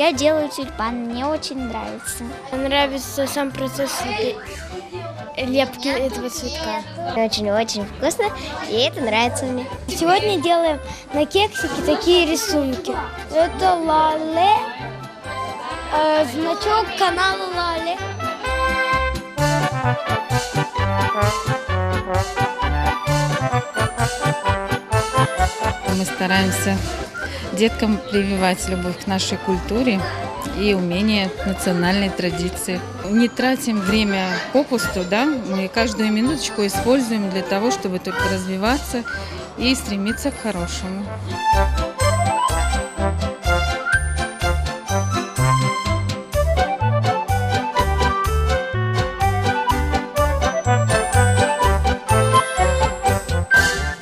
Я делаю тюльпан, мне очень нравится. Нравится сам процесс лепки этого цветка. Очень-очень вкусно, и это нравится мне. Сегодня делаем на кексике такие рисунки. Это Лале, значок канала Лале. Мы стараемся деткам прививать любовь к нашей культуре и умение национальной традиции. Не тратим время попусту, да? Мы каждую минуточку используем для того, чтобы только развиваться и стремиться к хорошему.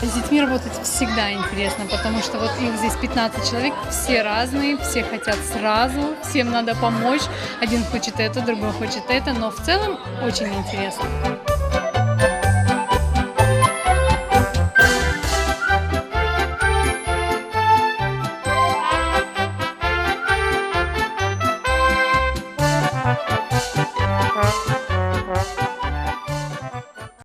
С детьми работать всегда интересно, потому что вот их здесь 15 человек, все разные, все хотят сразу, всем надо помочь. Один хочет это, другой хочет это, но в целом очень интересно.